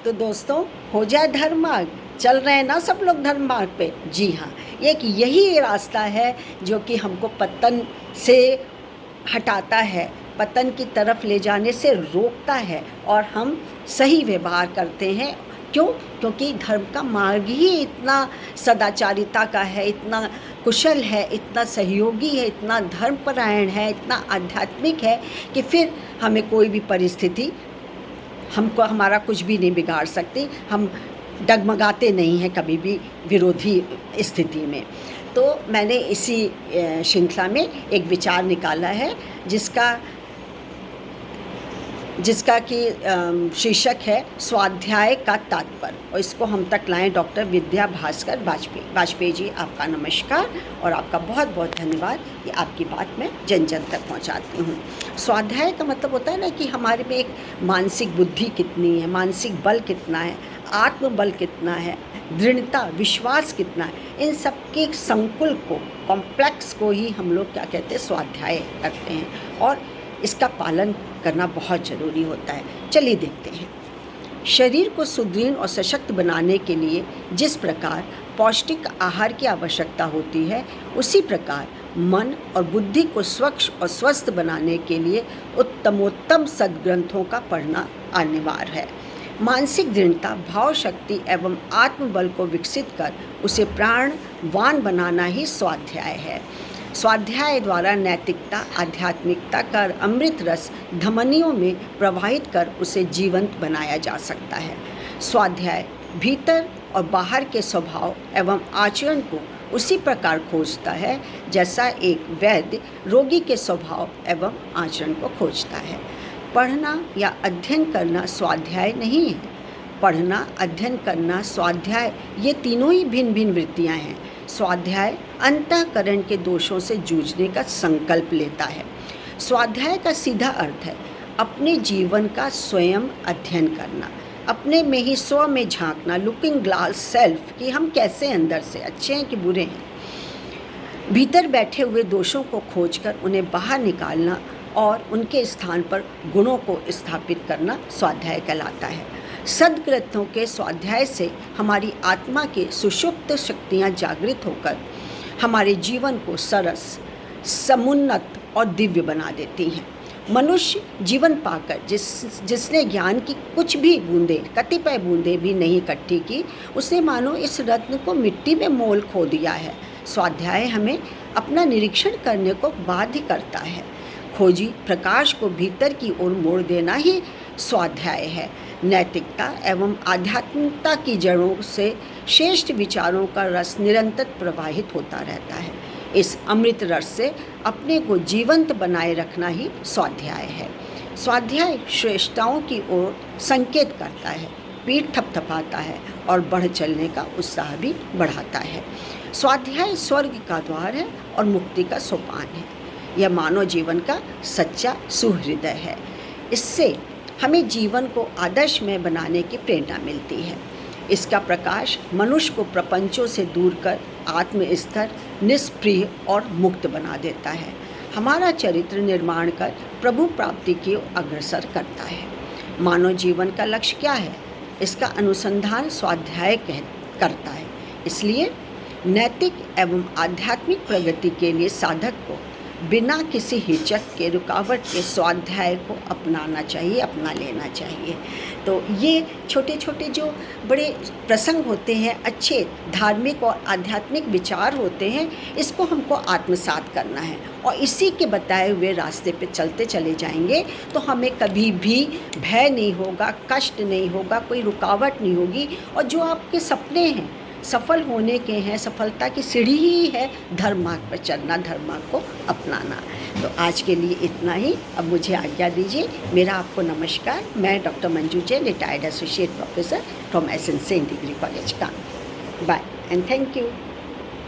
तो दोस्तों, हो जाए धर्म मार्ग। चल रहे हैं ना सब लोग धर्म मार्ग पे? जी हाँ, एक यही रास्ता है जो कि हमको पतन से हटाता है, पतन की तरफ ले जाने से रोकता है और हम सही व्यवहार करते हैं। क्यों? क्योंकि धर्म का मार्ग ही इतना सदाचारिता का है, इतना कुशल है, इतना सहयोगी है, इतना धर्मपरायण है, इतना आध्यात्मिक है कि फिर हमें कोई भी परिस्थिति हमको हमारा कुछ भी नहीं बिगाड़ सकती। हम डगमगाते नहीं हैं कभी भी विरोधी स्थिति में। तो मैंने इसी श्रृंखला में एक विचार निकाला है जिसका कि शीर्षक है स्वाध्याय का तात्पर्य, और इसको हम तक लाएं डॉक्टर विद्या भास्कर वाजपेयी जी। आपका नमस्कार और आपका बहुत बहुत धन्यवाद कि आपकी बात मैं जन जन तक पहुंचाती हूं। स्वाध्याय का मतलब होता है ना कि हमारे में एक मानसिक बुद्धि कितनी है, मानसिक बल कितना है, आत्मबल कितना है, दृढ़ता, विश्वास कितना है, इन सब के संकुल को, कॉम्प्लेक्स को ही हम लोग क्या कहते हैं, स्वाध्याय करते हैं। और इसका पालन करना बहुत ज़रूरी होता है। चलिए देखते हैं। शरीर को सुदृढ़ और सशक्त बनाने के लिए जिस प्रकार पौष्टिक आहार की आवश्यकता होती है, उसी प्रकार मन और बुद्धि को स्वच्छ और स्वस्थ बनाने के लिए उत्तमोत्तम सद्ग्रंथों का पढ़ना अनिवार्य है। मानसिक दृढ़ता, भाव शक्ति एवं आत्मबल को विकसित कर उसे प्राणवान बनाना ही स्वाध्याय है। स्वाध्याय द्वारा नैतिकता, आध्यात्मिकता का अमृत रस धमनियों में प्रवाहित कर उसे जीवंत बनाया जा सकता है। स्वाध्याय भीतर और बाहर के स्वभाव एवं आचरण को उसी प्रकार खोजता है जैसा एक वैद्य रोगी के स्वभाव एवं आचरण को खोजता है। पढ़ना या अध्ययन करना स्वाध्याय नहीं है। पढ़ना, अध्ययन करना, स्वाध्याय, ये तीनों ही भिन्न भिन्न वृत्तियाँ हैं। स्वाध्याय अंतःकरण के दोषों से जूझने का संकल्प लेता है। स्वाध्याय का सीधा अर्थ है अपने जीवन का स्वयं अध्ययन करना, अपने में ही स्व में झांकना, लुकिंग ग्लास सेल्फ, कि हम कैसे अंदर से अच्छे हैं कि बुरे हैं। भीतर बैठे हुए दोषों को खोजकर उन्हें बाहर निकालना और उनके स्थान पर गुणों को स्थापित करना स्वाध्याय कहलाता है। सद्ग्रंथों के स्वाध्याय से हमारी आत्मा के सुषुप्त शक्तियाँ जागृत होकर हमारे जीवन को सरस, समुन्नत और दिव्य बना देती हैं। मनुष्य जीवन पाकर जिसने ज्ञान की कुछ भी बूंदें, कतिपय बूंदें भी नहीं इकट्ठी की, उसने मानो इस रत्न को मिट्टी में मोल खो दिया है। स्वाध्याय हमें अपना निरीक्षण करने को बाध्य करता है। खोजी प्रकाश को भीतर की ओर मोड़ देना ही स्वाध्याय है। नैतिकता एवं आध्यात्मिकता की जड़ों से श्रेष्ठ विचारों का रस निरंतर प्रवाहित होता रहता है। इस अमृत रस से अपने को जीवंत बनाए रखना ही स्वाध्याय है। स्वाध्याय श्रेष्ठताओं की ओर संकेत करता है, पीठ थपथपाता है और बढ़ चलने का उत्साह भी बढ़ाता है। स्वाध्याय स्वर्ग का द्वार है और मुक्ति का सोपान है। यह मानव जीवन का सच्चा सुहृदय है। इससे हमें जीवन को आदर्शमय बनाने की प्रेरणा मिलती है। इसका प्रकाश मनुष्य को प्रपंचों से दूर कर आत्मस्थिर, निष्प्रिय और मुक्त बना देता है। हमारा चरित्र निर्माण कर प्रभु प्राप्ति की ओर अग्रसर करता है। मानव जीवन का लक्ष्य क्या है, इसका अनुसंधान स्वाध्याय करता है। इसलिए नैतिक एवं आध्यात्मिक प्रगति के लिए साधक को बिना किसी हिचक के, रुकावट के स्वाध्याय को अपनाना चाहिए, अपना लेना चाहिए। तो ये छोटे छोटे जो बड़े प्रसंग होते हैं, अच्छे धार्मिक और आध्यात्मिक विचार होते हैं, इसको हमको आत्मसात करना है और इसी के बताए हुए रास्ते पे चलते चले जाएंगे तो हमें कभी भी भय नहीं होगा, कष्ट नहीं होगा, कोई रुकावट नहीं होगी। और जो आपके सपने हैं, सफल होने के हैं, सफलता की सीढ़ी ही है धर्म मार्ग पर चलना, धर्म मार्ग को अपनाना। तो आज के लिए इतना ही। अब मुझे आज्ञा दीजिए। मेरा आपको नमस्कार। मैं doctor Manju Jain, retired associate professor from SN Sen degree college, Kanpur. Bye and thank you.